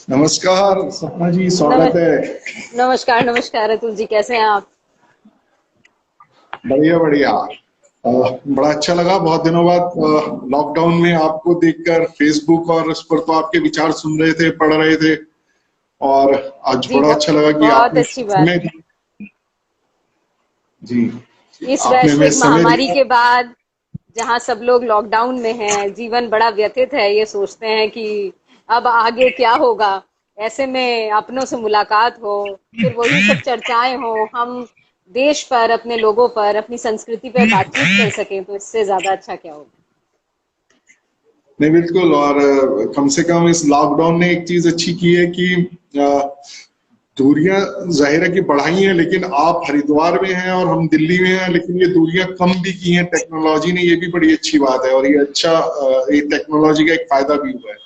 नमस्कार सपना जी, स्वागत नमस् है। नमस्कार नमस्कार अतुल जी, कैसे हैं आप? बढ़िया बढ़िया। बड़ा अच्छा लगा बहुत दिनों बाद लॉकडाउन में आपको देखकर। फेसबुक और उस पर तो आपके विचार सुन रहे थे, पढ़ रहे थे। और आज जी, बड़ा अच्छा लगा कि बहुत आपने अच्छी बात। समय दिया। जी। इस आपने हमें वैश्विक समय महामारी दिया। के बाद जहां सब लोग लॉकडाउन में हैं, जीवन बड़ा व्यथित है, ये सोचते हैं कि अब आगे क्या होगा। ऐसे में अपनों से मुलाकात हो, फिर वही सब चर्चाएं हो, हम देश पर, अपने लोगों पर, अपनी संस्कृति पर बातचीत कर सकें, तो इससे ज्यादा अच्छा क्या होगा। नहीं, बिल्कुल। और कम से कम इस लॉकडाउन ने एक चीज अच्छी की है कि दूरियां जाहिर है कि बढ़ाई हैं, लेकिन आप हरिद्वार में हैं और हम दिल्ली में हैं, लेकिन ये दूरियां कम भी की हैं टेक्नोलॉजी ने। ये भी बड़ी अच्छी बात है और ये अच्छा, ये टेक्नोलॉजी का एक फायदा भी हुआ है।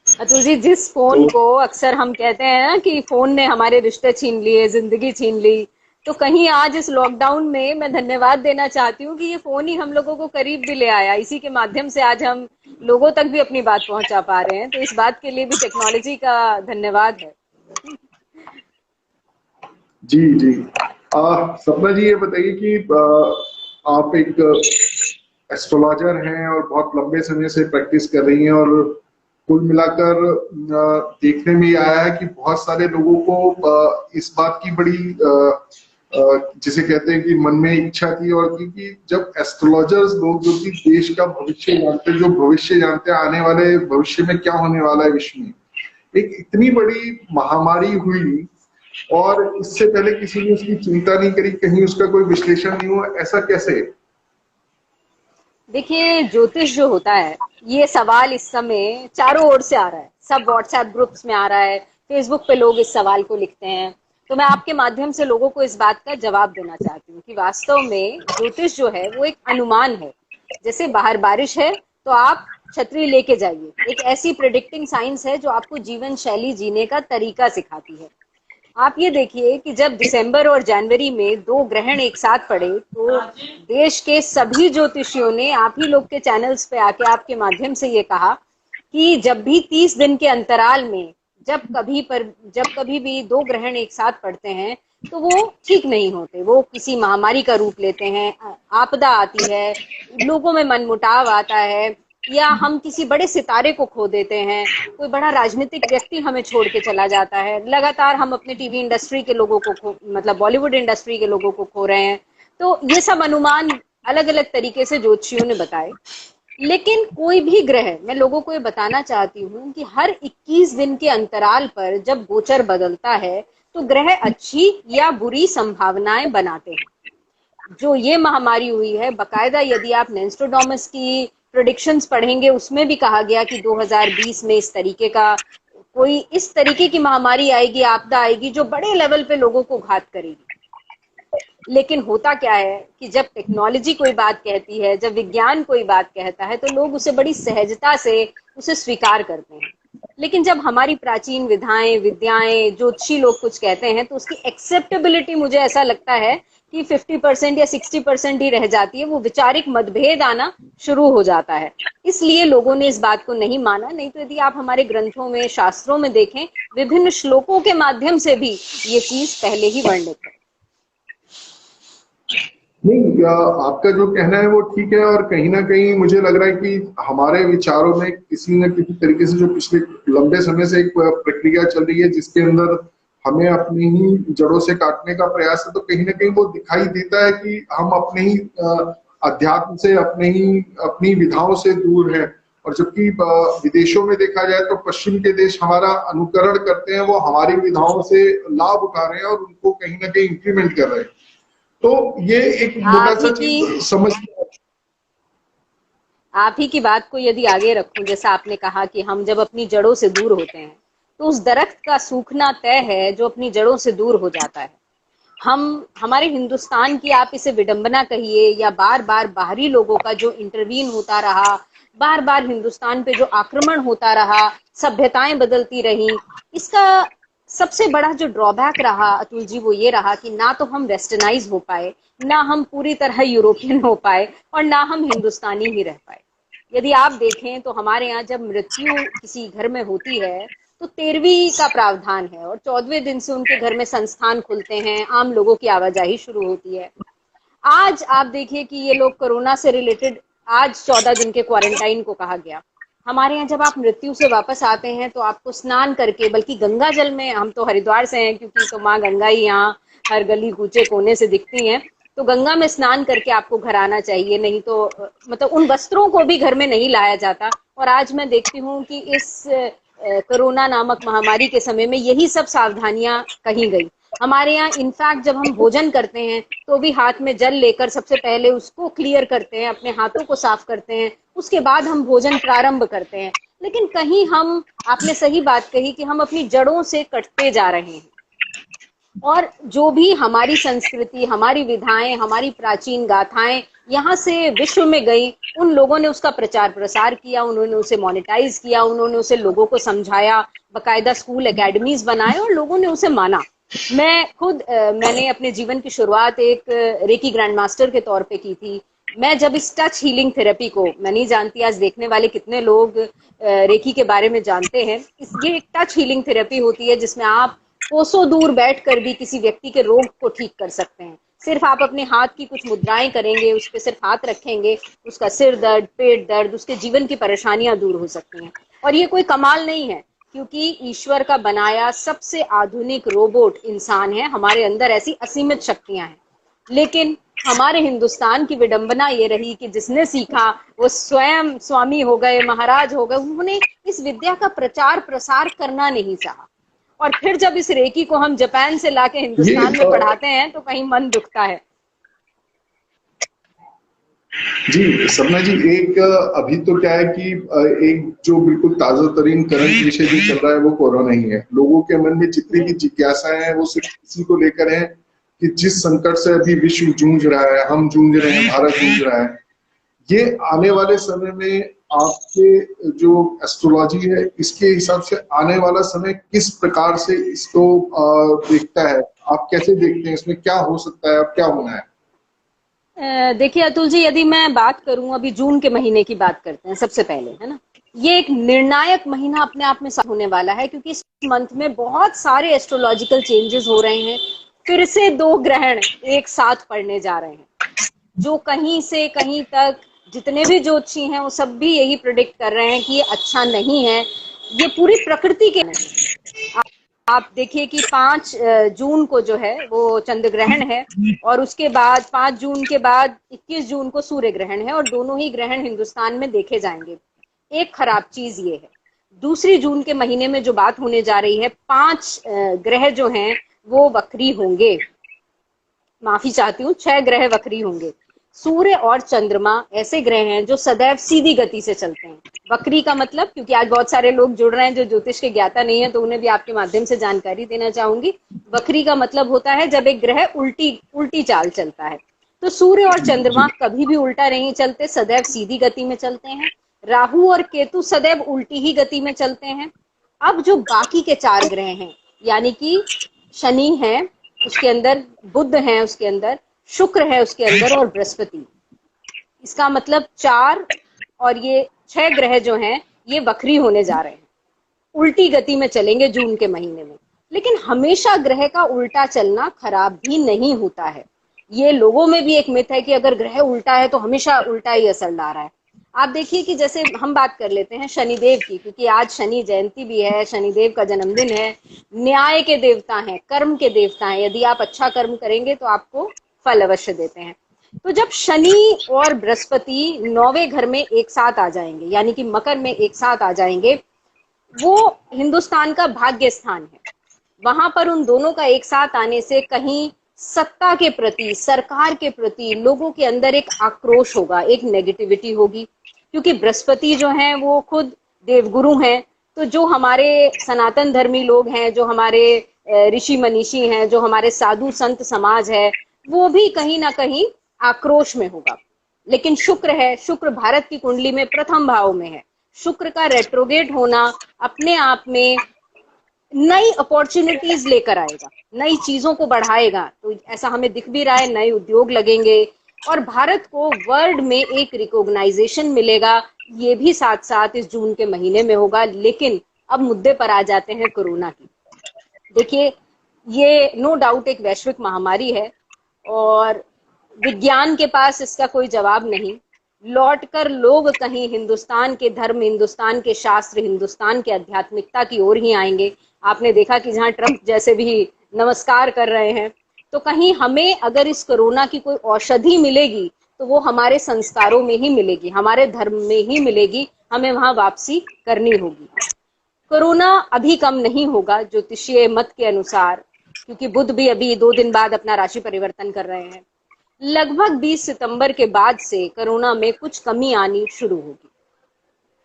अतुल जी, जिस फोन तो को अक्सर हम कहते हैं ना कि फोन ने हमारे रिश्ते छीन लिए, जिंदगी छीन ली, तो कहीं आज इस लॉकडाउन में मैं धन्यवाद देना चाहती हूँ कि ये फोन ही हम लोगों को करीब भी ले आया। इसी के माध्यम से आज हम लोगों तक भी अपनी बात पहुंचा पा रहे हैं, तो इस बात के लिए भी टेक्नोलॉजी का धन्यवाद है। जी जी। सपना जी, ये बताइए कि आप एक एस्ट्रोलॉजर हैं और बहुत लंबे समय से प्रैक्टिस कर रही हैं, और कुल मिलाकर देखने में ये आया है कि बहुत सारे लोगों को इस बात की बड़ी जिसे कहते हैं कि मन में इच्छा थी, और क्योंकि जब एस्ट्रोलॉजर्स लोग जो कि देश का भविष्य जानते हैं, जो भविष्य जानते हैं आने वाले भविष्य में क्या होने वाला है विश्व में, एक इतनी बड़ी महामारी हुई और इससे पहले किसी ने उसकी चिंता नहीं करी, कहीं उसका कोई विश्लेषण नहीं हुआ, ऐसा कैसे? देखिए, ज्योतिष जो होता है, ये सवाल इस समय चारों ओर से आ रहा है, सब व्हाट्सएप ग्रुप्स में आ रहा है, फेसबुक पे लोग इस सवाल को लिखते हैं। तो मैं आपके माध्यम से लोगों को इस बात का जवाब देना चाहती हूँ कि वास्तव में ज्योतिष जो है वो एक अनुमान है। जैसे बाहर बारिश है तो आप छतरी लेके जाइए, एक ऐसी प्रिडिक्टिंग साइंस है जो आपको जीवन शैली जीने का तरीका सिखाती है। आप ये देखिए कि जब दिसंबर और जनवरी में दो ग्रहण एक साथ पड़े, तो देश के सभी ज्योतिषियों ने आप ही लोग के चैनल्स पे आके आपके माध्यम से ये कहा कि जब भी 30 दिन के अंतराल में जब कभी भी दो ग्रहण एक साथ पड़ते हैं, तो वो ठीक नहीं होते, वो किसी महामारी का रूप लेते हैं, आपदा आती है, लोगों में मनमुटाव आता है, या हम किसी बड़े सितारे को खो देते हैं, कोई बड़ा राजनीतिक व्यक्ति हमें छोड़ के चला जाता है, लगातार हम अपने टीवी इंडस्ट्री के लोगों को खो मतलब बॉलीवुड इंडस्ट्री के लोगों को खो रहे हैं। तो ये सब अनुमान अलग अलग तरीके से ज्योतिषियों ने बताए। लेकिन कोई भी ग्रह, मैं लोगों को ये बताना चाहती हूँ कि हर 21 दिन के अंतराल पर जब गोचर बदलता है, तो ग्रह अच्छी या बुरी संभावनाएं बनाते हैं। जो ये महामारी हुई है, बकायदा यदि आप नेस्ट्रोडॉमस की प्रोडिक्शंस पढ़ेंगे, उसमें भी कहा गया कि 2020 में इस तरीके की महामारी आएगी, आपदा आएगी जो बड़े लेवल पे लोगों को घात करेगी। लेकिन होता क्या है कि जब टेक्नोलॉजी कोई बात कहती है, जब विज्ञान कोई बात कहता है, तो लोग उसे बड़ी सहजता से उसे स्वीकार करते हैं। लेकिन जब हमारी प्राचीन विद्याएं, ज्योतिषी लोग कुछ कहते हैं, तो उसकी एक्सेप्टेबिलिटी मुझे ऐसा लगता है कि 50% या 60% ही रह जाती है, वो वैचारिक मतभेद आना शुरू हो जाता है। इसलिए लोगों ने इस बात को नहीं माना। नहीं तो यदि आप हमारे ग्रंथों में, शास्त्रों में देखें, विभिन्न श्लोकों के माध्यम से भी ये चीज पहले ही वर्णित है। नहीं, आपका जो कहना है वो ठीक है, और कहीं ना कहीं मुझे लग रहा है कि हमारे विचारों में किसी न किसी तरीके से जो पिछले लंबे समय से एक प्रक्रिया चल रही है, जिसके अंदर हमें अपनी ही जड़ों से काटने का प्रयास है, तो कहीं ना कहीं वो दिखाई देता है कि हम अपने ही अध्यात्म से, अपनी विधाओं से दूर हैं। और जबकि विदेशों में देखा जाए तो पश्चिम के देश हमारा अनुकरण करते हैं, वो हमारी विधाओं से लाभ उठा रहे हैं और उनको कहीं ना कहीं इंप्लीमेंट कर रहे हैं। तो ये एक मोटा आप ही सा की चीज समझ। आप ही की बात को यदि आगे रखूं, जैसा आपने कहा कि हम जब अपनी जड़ों से दूर होते हैं, तो उस दरख्त का सूखना तय है जो अपनी जड़ों से दूर हो जाता है। हम हमारे हिंदुस्तान की, आप इसे विडंबना कहिए या बार बार बाहरी लोगों का जो इंटरवीन होता रहा, बार बार हिंदुस्तान पे जो आक्रमण होता रहा, सभ्यताएं बदलती रही, इसका सबसे बड़ा जो ड्रॉबैक रहा अतुल जी, वो ये रहा कि ना तो हम वेस्टर्नाइज हो पाए, ना हम पूरी तरह यूरोपियन हो पाए, और ना हम हिंदुस्तानी ही रह पाए। यदि आप देखें तो हमारे यहाँ जब मृत्यु किसी घर में होती है, तो तो 13वीं का प्रावधान है और 14वें दिन से उनके घर में संस्थान खुलते हैं, आम लोगों की आवाजाही शुरू होती है। आज आप देखिए कि ये लोग कोरोना से रिलेटेड आज 14 दिन के क्वारंटाइन को कहा गया। हमारे यहाँ जब आप मृत्यु से वापस आते हैं तो आपको स्नान करके, बल्कि गंगा जल में, हम तो हरिद्वार से हैं क्योंकि तो माँ गंगा ही यहाँ हर गली कूचे कोने से दिखती हैं, तो गंगा में स्नान करके आपको घर आना चाहिए, नहीं तो मतलब उन वस्त्रों को भी घर में नहीं लाया जाता। और आज मैं देखती हूँ कि इस कोरोना नामक महामारी के समय में यही सब सावधानियां कही गई। हमारे यहाँ इनफैक्ट जब हम भोजन करते हैं तो भी हाथ में जल लेकर सबसे पहले उसको क्लियर करते हैं, अपने हाथों को साफ करते हैं, उसके बाद हम भोजन प्रारंभ करते हैं। लेकिन कहीं हम, आपने सही बात कही कि हम अपनी जड़ों से कटते जा रहे हैं और जो भी हमारी संस्कृति, हमारी विधाएं, हमारी प्राचीन गाथाएं यहाँ से विश्व में गई, उन लोगों ने उसका प्रचार प्रसार किया, उन्होंने उसे मोनेटाइज किया, उन्होंने उसे लोगों को समझाया, बकायदा स्कूल एकेडमीज बनाए और लोगों ने उसे माना। मैं खुद मैंने अपने जीवन की शुरुआत एक रेकी ग्रैंड मास्टर के तौर पे की थी। मैं जब इस टच हीलिंग थेरेपी को, मैं नहीं जानती आज देखने वाले कितने लोग रेकी के बारे में जानते हैं, ये एक टच हीलिंग थेरेपी होती है जिसमें आप कोसों दूर बैठकर भी किसी व्यक्ति के रोग को ठीक कर सकते हैं। सिर्फ आप अपने हाथ की कुछ मुद्राएं करेंगे, उस पर सिर्फ हाथ रखेंगे, उसका सिर दर्द, पेट दर्द, उसके जीवन की परेशानियां दूर हो सकती हैं। और ये कोई कमाल नहीं है क्योंकि ईश्वर का बनाया सबसे आधुनिक रोबोट इंसान है, हमारे अंदर ऐसी असीमित शक्तियां हैं। लेकिन हमारे हिंदुस्तान की विडंबना ये रही कि जिसने सीखा वो स्वयं स्वामी हो गए, महाराज हो गए, उन्होंने इस विद्या का प्रचार प्रसार करना नहीं चाहा। और फिर जब इस रेकी को हम जापान से लाके हिंदुस्तान में पढ़ाते हैं तो कहीं मन दुखता है। जी सपना जी, एक अभी तो क्या है कि एक जो बिल्कुल ताजा तरीन करंट विषय जो चल रहा है वो कोरोना ही है। लोगों के मन में जितनी भी जिज्ञासाएं हैं वो सिर्फ इसी को लेकर है कि जिस संकट से अभी विश्व जूझ रहा है, हम जूझ रहे हैं, भारत जूझ रहा है, ये आने वाले समय में आपके जो एस्ट्रोलॉजी है इसके हिसाब से आने वाला समय किस प्रकार से इसको देखता है? आप कैसे देखते हैं, इसमें क्या हो सकता है, अब क्या होना है? देखिए अतुल जी, यदि मैं बात करूं, अभी जून के महीने की बात करते हैं सबसे पहले, है ना। ये एक निर्णायक महीना अपने आप में होने वाला है क्योंकि इस मंथ में बहुत सारे एस्ट्रोलॉजिकल चेंजेस हो रहे हैं। फिर से 2 ग्रहण एक साथ पड़ने जा रहे हैं जो कहीं से कहीं तक जितने भी ज्योतिषी हैं वो सब भी यही प्रिडिक्ट कर रहे हैं कि ये अच्छा नहीं है, ये पूरी प्रकृति के नहीं। आप देखिए कि 5 जून को जो है वो चंद्र ग्रहण है और उसके बाद 5 जून के बाद 21 जून को सूर्य ग्रहण है और दोनों ही ग्रहण हिंदुस्तान में देखे जाएंगे। एक खराब चीज ये है, दूसरी जून के महीने में जो बात होने जा रही है, 5 ग्रह जो हैं वो वक्री होंगे, माफी चाहती हूँ, 6 ग्रह वक्री होंगे। सूर्य और चंद्रमा ऐसे ग्रह हैं जो सदैव सीधी गति से चलते हैं। वक्री का मतलब, क्योंकि आज बहुत सारे लोग जुड़ रहे हैं जो ज्योतिष के ज्ञाता नहीं है, तो उन्हें भी आपके माध्यम से जानकारी देना चाहूंगी। वक्री का मतलब होता है जब एक ग्रह उल्टी चाल चलता है। तो सूर्य और चंद्रमा कभी भी उल्टा नहीं चलते, सदैव सीधी गति में चलते हैं। राहु और केतु सदैव उल्टी ही गति में चलते हैं। अब जो बाकी के 4 ग्रह हैं, यानी कि शनि है, उसके अंदर बुध है, उसके अंदर शुक्र है, उसके अंदर और बृहस्पति, इसका मतलब 4 और ये 6 ग्रह जो हैं ये वक्री होने जा रहे हैं, उल्टी गति में चलेंगे जून के महीने में। लेकिन हमेशा ग्रह का उल्टा चलना खराब भी नहीं होता है। ये लोगों में भी एक मिथ है कि अगर ग्रह उल्टा है तो हमेशा उल्टा ही असर ला रहा है। आप देखिए कि जैसे हम बात कर लेते हैं शनिदेव की, क्योंकि आज शनि जयंती भी है, शनिदेव का जन्मदिन है, न्याय के देवता हैं, कर्म के देवता हैं। यदि आप अच्छा कर्म करेंगे तो आपको फल अवश्य देते हैं। तो जब शनि और बृहस्पति 9वें घर में एक साथ आ जाएंगे, यानी कि मकर में एक साथ आ जाएंगे, वो हिंदुस्तान का भाग्य स्थान है। वहां पर उन दोनों का एक साथ आने से कहीं सत्ता के प्रति, सरकार के प्रति लोगों के अंदर एक आक्रोश होगा, एक नेगेटिविटी होगी, क्योंकि बृहस्पति जो हैं वो खुद देवगुरु हैं। तो जो हमारे सनातन धर्मी लोग हैं, जो हमारे ऋषि मनीषी हैं, जो हमारे साधु संत समाज है, वो भी कहीं ना कहीं आक्रोश में होगा। लेकिन शुक्र है, शुक्र भारत की कुंडली में प्रथम भाव में है। शुक्र का रेट्रोगेट होना अपने आप में नई अपॉर्चुनिटीज लेकर आएगा, नई चीजों को बढ़ाएगा। तो ऐसा हमें दिख भी रहा है, नए उद्योग लगेंगे और भारत को वर्ल्ड में एक रिकॉग्नाइजेशन मिलेगा। ये भी साथ साथ इस जून के महीने में होगा। लेकिन अब मुद्दे पर आ जाते हैं कोरोना की। देखिए, ये नो डाउट एक वैश्विक महामारी है और विज्ञान के पास इसका कोई जवाब नहीं। लौटकर लोग कहीं हिंदुस्तान के धर्म, हिंदुस्तान के शास्त्र, हिंदुस्तान के आध्यात्मिकता की ओर ही आएंगे। आपने देखा कि जहां ट्रंप जैसे भी नमस्कार कर रहे हैं, तो कहीं हमें अगर इस कोरोना की कोई औषधि मिलेगी तो वो हमारे संस्कारों में ही मिलेगी, हमारे धर्म में ही मिलेगी। हमें वहां वापसी करनी होगी। कोरोना अभी कम नहीं होगा ज्योतिषीय मत के अनुसार, क्योंकि बुध भी अभी 2 दिन बाद अपना राशि परिवर्तन कर रहे हैं। लगभग 20 सितंबर के बाद से कोरोना में कुछ कमी आनी शुरू होगी।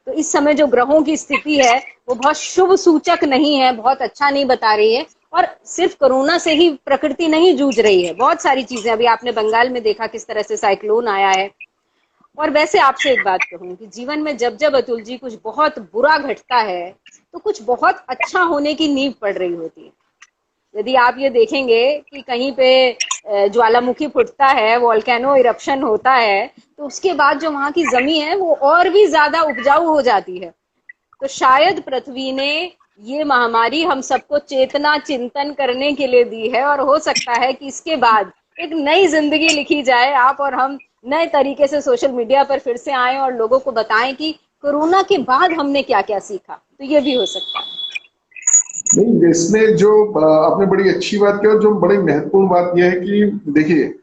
तो इस समय जो ग्रहों की स्थिति है वो बहुत शुभ सूचक नहीं है, बहुत अच्छा नहीं बता रही है। और सिर्फ कोरोना से ही प्रकृति नहीं जूझ रही है, बहुत सारी चीजें, अभी आपने बंगाल में देखा किस तरह से साइक्लोन आया है। और वैसे आपसे एक बात कहूं कि जीवन में जब जब अतुल जी कुछ बहुत बुरा घटता है तो कुछ बहुत अच्छा होने की नींव पड़ रही होती है। यदि आप ये देखेंगे कि कहीं पे ज्वालामुखी फूटता है, वोल्केनो इरप्शन होता है, तो उसके बाद जो वहां की जमीन है वो और भी ज्यादा उपजाऊ हो जाती है। तो शायद पृथ्वी ने ये महामारी हम सबको चेतना चिंतन करने के लिए दी है, और हो सकता है कि इसके बाद एक नई जिंदगी लिखी जाए, आप और हम नए तरीके से सोशल मीडिया पर फिर से आए और लोगों को बताएं कि कोरोना के बाद हमने क्या क्या सीखा। तो ये भी हो सकता है। नहीं, इसमें जो आपने बड़ी अच्छी बात की और जो बड़ी महत्वपूर्ण बात यह है कि देखिए,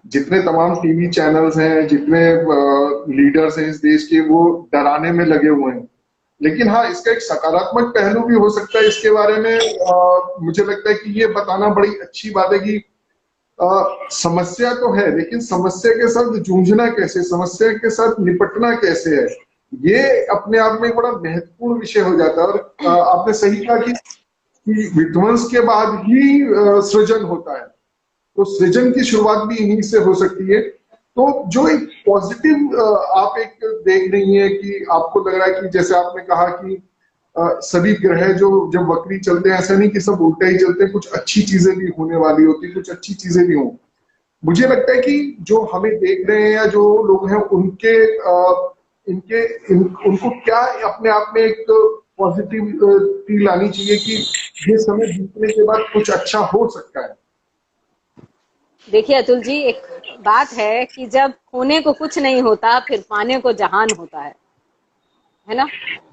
जितने तमाम टीवी चैनल्स हैं, जितने लीडर्स हैं इस देश के, वो डराने में लगे हुए हैं। लेकिन हाँ, इसका एक सकारात्मक पहलू भी हो सकता है। इसके बारे में मुझे लगता है कि ये बताना बड़ी अच्छी बात है कि समस्या तो है, लेकिन समस्या के साथ जूझना कैसे, समस्या के साथ निपटना कैसे है, ये अपने आप में एक बड़ा महत्वपूर्ण विषय हो जाता है। और आपने सही कहा कि विध्वंस के बाद ही सृजन होता है, तो सृजन की शुरुआत भी यहीं से हो सकती है। तो जो एक पॉजिटिव आप एक देख रही हैं कि आपको लग रहा है कि जैसे आपने कहा कि सभी ग्रह जो जब वक्री चलते हैं, ऐसा नहीं कि सब उल्टा ही चलते हैं, कुछ अच्छी चीजें भी होने वाली होती, कुछ अच्छी चीजें भी हों। मुझे लगता है कि जो हमें देख रहे हैं या जो लोग हैं उनके उनको क्या अपने आप में एक पॉजिटिविटी लानी चाहिए कि ये समय बीतने के बाद कुछ अच्छा हो सकता है। देखिए अतुल जी, एक बात है कि जब खोने को कुछ नहीं होता फिर पाने को जहान होता है ना।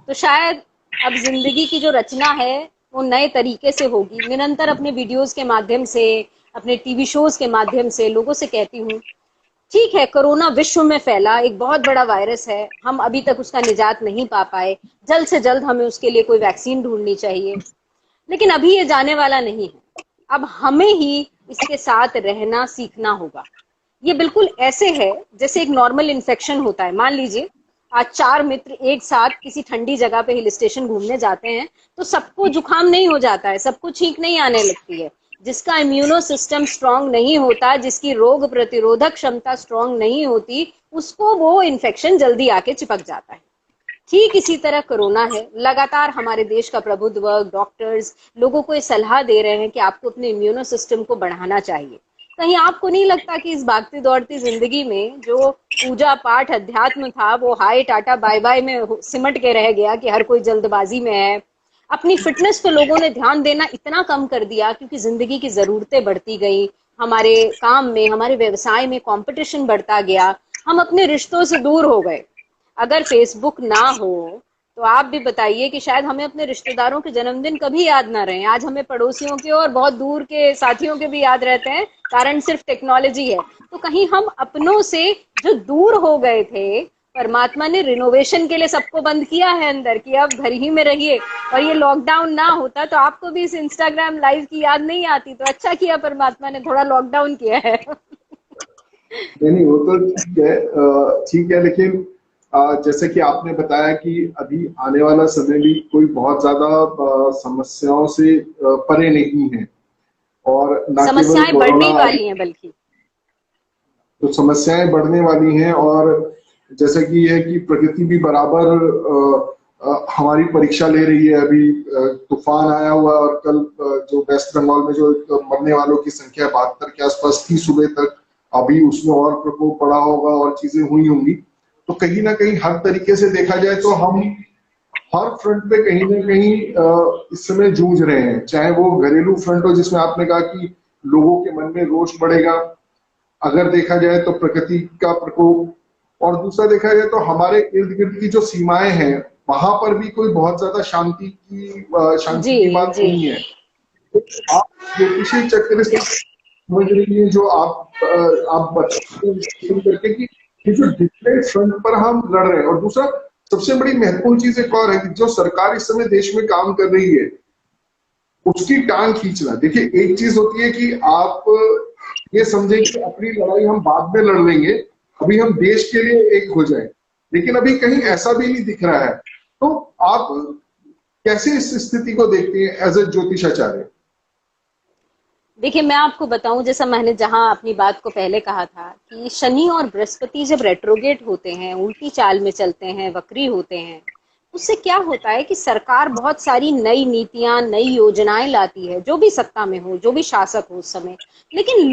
तो शायद अब जिंदगी की जो रचना है वो नए तरीके से होगी। निरंतर अपने वीडियोस के माध्यम से, अपने टीवी शोज के माध्यम से लोगों से कहती हूँ, ठीक है कोरोना विश्व में फैला एक बहुत बड़ा वायरस है, हम अभी तक उसका निजात नहीं पा पाए, जल्द से जल्द हमें उसके लिए कोई वैक्सीन ढूंढनी चाहिए, लेकिन अभी ये जाने वाला नहीं है। अब हमें ही इसके साथ रहना सीखना होगा। ये बिल्कुल ऐसे है जैसे एक नॉर्मल इन्फेक्शन होता है। मान लीजिए आज 4 मित्र एक साथ किसी ठंडी जगह पे हिल स्टेशन घूमने जाते हैं, तो सबको जुकाम नहीं हो जाता है, सबको छींक नहीं आने लगती है। जिसका इम्यूनो सिस्टम स्ट्रांग नहीं होता, जिसकी रोग प्रतिरोधक क्षमता स्ट्रांग नहीं होती, उसको वो इन्फेक्शन जल्दी आके चिपक जाता है। ठीक इसी तरह कोरोना है। लगातार हमारे देश का प्रबुद्ध वर्ग, डॉक्टर्स लोगों को ये सलाह दे रहे हैं कि आपको अपने इम्यूनो सिस्टम को बढ़ाना चाहिए। कहीं आपको नहीं लगता कि इस भागती दौड़ती जिंदगी में जो पूजा पाठ अध्यात्म था वो हाय टाटा बाय बाय में सिमट के रह गया, कि हर कोई जल्दबाजी में है। अपनी फिटनेस पे लोगों ने ध्यान देना इतना कम कर दिया क्योंकि जिंदगी की जरूरतें बढ़ती गई, हमारे काम में, हमारे व्यवसाय में कंपटीशन बढ़ता गया, हम अपने रिश्तों से दूर हो गए। अगर फेसबुक ना हो तो आप भी बताइए कि शायद हमें अपने रिश्तेदारों के जन्मदिन कभी याद ना रहे। आज हमें पड़ोसियों के और बहुत दूर के साथियों के भी याद रहते हैं, कारण सिर्फ टेक्नोलॉजी है। तो कहीं हम अपनों से जो दूर हो गए थे, परमात्मा ने रिनोवेशन के लिए सबको बंद किया है अंदर, कि अब घर ही में रहिए। और ये लॉकडाउन ना होता तो आपको भी इस इंस्टाग्राम लाइव की याद नहीं आती। तो अच्छा किया परमात्मा ने थोड़ा लॉकडाउन किया है। नहीं, वो तो ठीक है, लेकिन जैसे कि आपने बताया कि अभी आने वाला समय भी कोई बहुत ज्यादा समस्याओं से परे नहीं है, और ना केवल समस्याएं बढ़ने कोरोना, ही वाली हैं बल्कि। तो समस्याएं बढ़ने वाली हैं। और जैसे कि ये है कि प्रकृति भी बराबर हमारी परीक्षा ले रही है। अभी तूफान आया हुआ, और कल जो वेस्ट बंगाल में जो मरने वालों की संख्या 72 के आसपास थी सुबह तक, अभी उसमें और प्रकोप पड़ा होगा और चीजें हुई होंगी। तो कहीं ना कहीं हर तरीके से देखा जाए तो हम हर फ्रंट पे कहीं ना कहीं इस समय जूझ रहे हैं, चाहे वो घरेलू फ्रंट हो जिसमें आपने कहा कि लोगों के मन में रोष बढ़ेगा, अगर देखा जाए तो प्रकृति का प्रकोप, और दूसरा देखा जाए तो हमारे इर्द गिर्द की जो सीमाएं हैं वहां पर भी कोई बहुत ज्यादा जी शांति की बात जी। नहीं है। तो आप ज्योतिषी चक्र से समझ रही है जो आप बताते हैं करके कि ये जो डिफरेंट फ्रंट पर हम लड़ रहे हैं, और दूसरा सबसे बड़ी महत्वपूर्ण चीज एक और है कि जो सरकार इस समय देश में काम कर रही है उसकी टांग खींचना। देखिए, एक चीज होती है कि आप ये समझें कि अपनी लड़ाई हम बाद में लड़ लेंगे, अभी हम देश के लिए एक हो जाए, लेकिन अभी कहीं ऐसा भी नहीं दिख रहा है। तो आप कैसे इस स्थिति को देखते हैं एज ए ज्योतिषाचार्य? देखिए, मैं आपको बताऊं, जैसा मैंने जहां अपनी बात को पहले कहा था कि शनि और बृहस्पति जब रेट्रोगेट होते हैं, उल्टी चाल में चलते हैं, वक्री होते हैं, उससे क्या होता है कि सरकार बहुत सारी नई नीतियां, नई योजनाएं लाती है, जो भी सत्ता में हो, जो भी शासक हो उस समय, लेकिन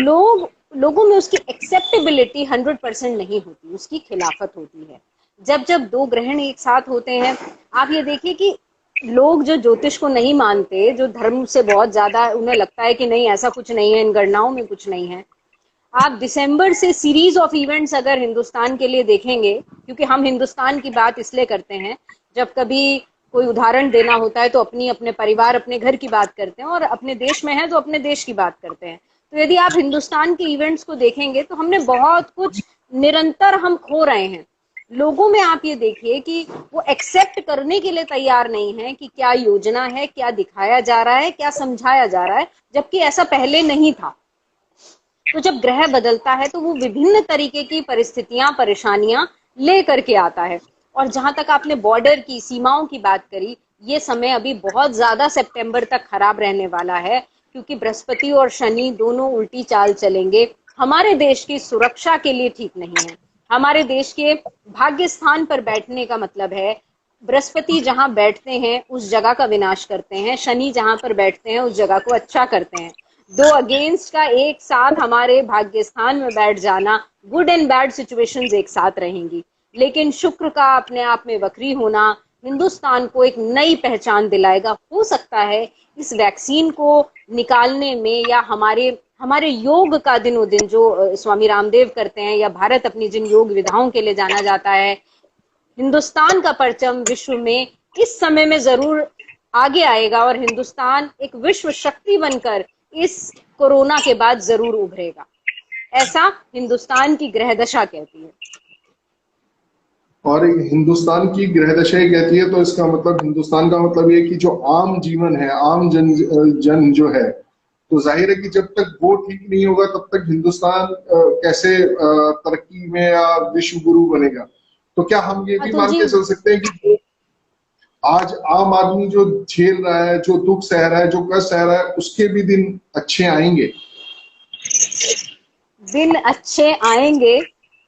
लोगों में उसकी एक्सेप्टेबिलिटी 100% नहीं होती, उसकी खिलाफत होती है। जब जब दो ग्रहण एक साथ होते हैं, आप ये देखिए कि लोग जो ज्योतिष को नहीं मानते, जो धर्म से बहुत ज्यादा उन्हें लगता है कि नहीं ऐसा कुछ नहीं है, इन गणनाओं में कुछ नहीं है, आप दिसंबर से सीरीज ऑफ इवेंट्स अगर हिंदुस्तान के लिए देखेंगे, क्योंकि हम हिंदुस्तान की बात इसलिए करते हैं, जब कभी कोई उदाहरण देना होता है तो अपनी अपने परिवार अपने घर की बात करते हैं, और अपने देश में है तो अपने देश की बात करते हैं। तो यदि आप हिंदुस्तान के इवेंट्स को देखेंगे तो हमने बहुत कुछ निरंतर हम खो रहे हैं। लोगों में आप ये देखिए कि वो एक्सेप्ट करने के लिए तैयार नहीं है कि क्या योजना है, क्या दिखाया जा रहा है, क्या समझाया जा रहा है, जबकि ऐसा पहले नहीं था। तो जब ग्रह बदलता है तो वो विभिन्न तरीके की परिस्थितियां, परेशानियां ले करके आता है। और जहां तक आपने बॉर्डर की सीमाओं की बात करी, ये समय अभी बहुत ज्यादा सितंबर तक खराब रहने वाला है, क्योंकि बृहस्पति और शनि दोनों उल्टी चाल चलेंगे। हमारे देश की सुरक्षा के लिए ठीक नहीं है। हमारे देश के भाग्य स्थान पर बैठने का मतलब है, बृहस्पति जहां बैठते हैं उस जगह का विनाश करते हैं, शनि जहां पर बैठते हैं उस जगह को अच्छा करते हैं। दो अगेंस्ट का एक साथ हमारे भाग्य स्थान में बैठ जाना, गुड एंड बैड सिचुएशंस एक साथ रहेंगी। लेकिन शुक्र का अपने आप में वक्री होना हिंदुस्तान को एक नई पहचान दिलाएगा। हो सकता है इस वैक्सीन को निकालने में, या हमारे हमारे योग का दिनों दिन जो स्वामी रामदेव करते हैं, या भारत अपनी जिन योग विधाओं के लिए जाना जाता है, हिंदुस्तान का परचम विश्व में इस समय में जरूर आगे आएगा, और हिंदुस्तान एक विश्व शक्ति बनकर इस कोरोना के बाद जरूर उभरेगा। ऐसा हिंदुस्तान की ग्रह दशा कहती है। और हिंदुस्तान की ग्रह दशा ही कहती है, तो इसका मतलब हिंदुस्तान का मतलब ये कि जो आम जीवन है, आम जन जो है, तो जाहिर है कि जब तक वो ठीक नहीं होगा तब तक हिंदुस्तान कैसे तरक्की में या विश्व गुरु बनेगा। तो क्या हम ये भी अतुल मान जी, के चल सकते हैं कि जो आज आम आदमी जो झेल रहा है, जो दुख सह रहा है, जो कष्ट सह रहा है, उसके भी दिन अच्छे आएंगे? दिन अच्छे आएंगे